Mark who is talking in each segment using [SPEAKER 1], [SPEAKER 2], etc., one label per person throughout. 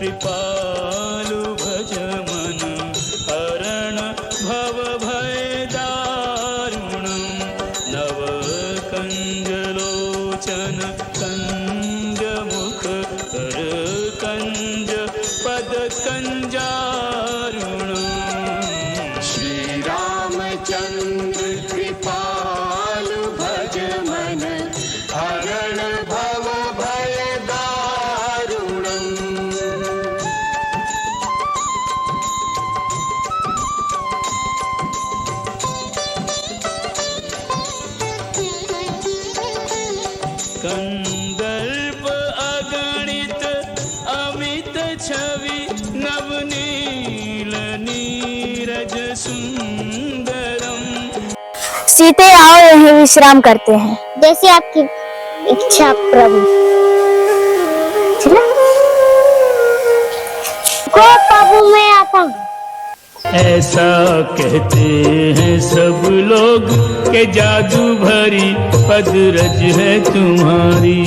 [SPEAKER 1] कृपालु भज मन हरण भव भय दारुणं नव कंज लोचन कंज मुख कर कंज पद कंजारुणं
[SPEAKER 2] श्री रामचंद्र कृपालु भज मन हरण भव भय दारुणं
[SPEAKER 1] कंदर्प अगणित अमित छवि नवनील नीरज सुंदरम।
[SPEAKER 3] सीते आओ यहीं विश्राम करते हैं।
[SPEAKER 4] जैसे आपकी इच्छा प्रभु। चलो को प्रभु मैं आता हूँ।
[SPEAKER 1] ऐसा कहते हैं सब लोग के जादू भरी पदरज है तुम्हारी।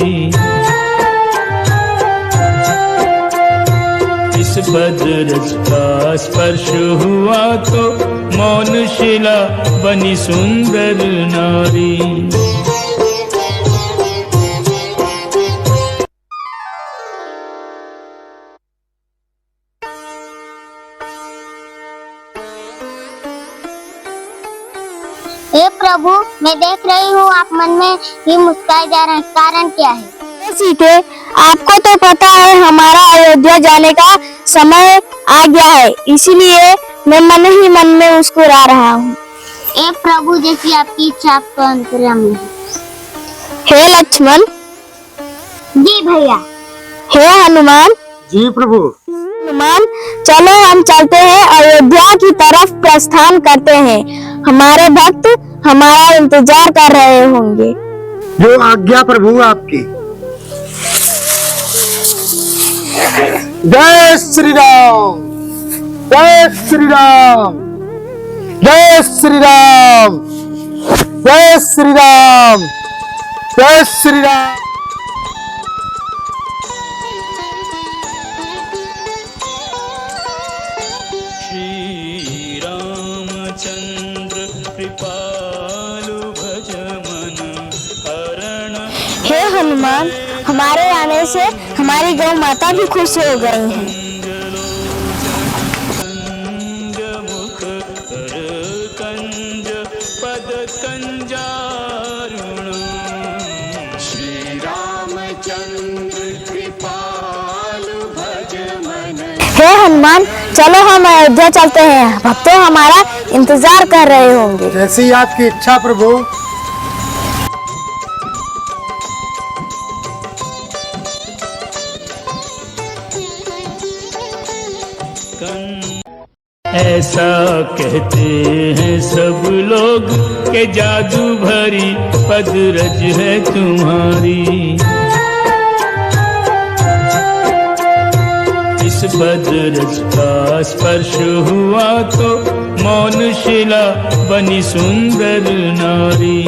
[SPEAKER 1] इस पदरज का स्पर्श हुआ तो मौन शिला बनी सुंदर नारी।
[SPEAKER 4] हे प्रभु मैं देख रही हूँ आप मन में ही मुस्कुराए जा रहे हैं, कारण क्या है?
[SPEAKER 3] सीते आपको तो पता है हमारा अयोध्या जाने का समय आ गया है, इसीलिए मैं मन ही मन में मुस्कुरा रहा हूँ।
[SPEAKER 4] हे प्रभु जैसी आपकी इच्छा आपको अंतर्यामी है।
[SPEAKER 3] हे लक्ष्मण।
[SPEAKER 4] जी भैया।
[SPEAKER 3] हे हनुमान।
[SPEAKER 2] जी प्रभु।
[SPEAKER 3] हनुमान चलो हम चलते हैं, अयोध्या की तरफ प्रस्थान करते हैं। हमारे भक्त हमारा इंतजार कर रहे होंगे।
[SPEAKER 2] जो आज्ञा प्रभु आपकी। जय श्री राम, जय श्री राम, जय श्री राम, जय श्री राम, जय श्री राम।
[SPEAKER 1] श्री रामचंद्र कृपालु भज मन हरण।
[SPEAKER 3] हे हनुमान हमारे आने से हमारी गौ माता भी खुश हो गई हैं।
[SPEAKER 1] कंज मुख कर कंज पद कंजारुणं
[SPEAKER 2] श्री रामचंद्र कृपालु भज मन।
[SPEAKER 3] हे हनुमान चलो हम अयोध्या चलते हैं, भक्तों हमारा इंतजार कर रहे होंगे।
[SPEAKER 2] जैसी आपकी इच्छा प्रभु।
[SPEAKER 1] ऐसा कहते हैं सब लोग के जादू भरी पदरज है तुम्हारी। इस पदरज का स्पर्श हुआ तो मौन शिला बनी सुंदर नारी।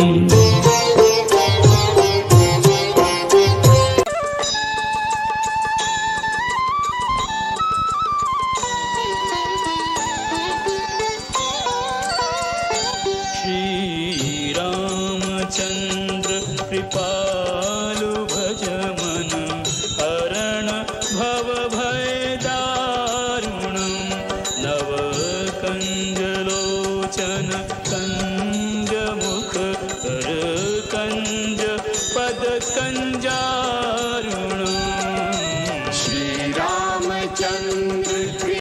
[SPEAKER 1] श्री रामचंद्र कृपालु भज मन हरण भव भय दारुणं नव कंज लोचन कंज मुख कर कंज पद कंजा।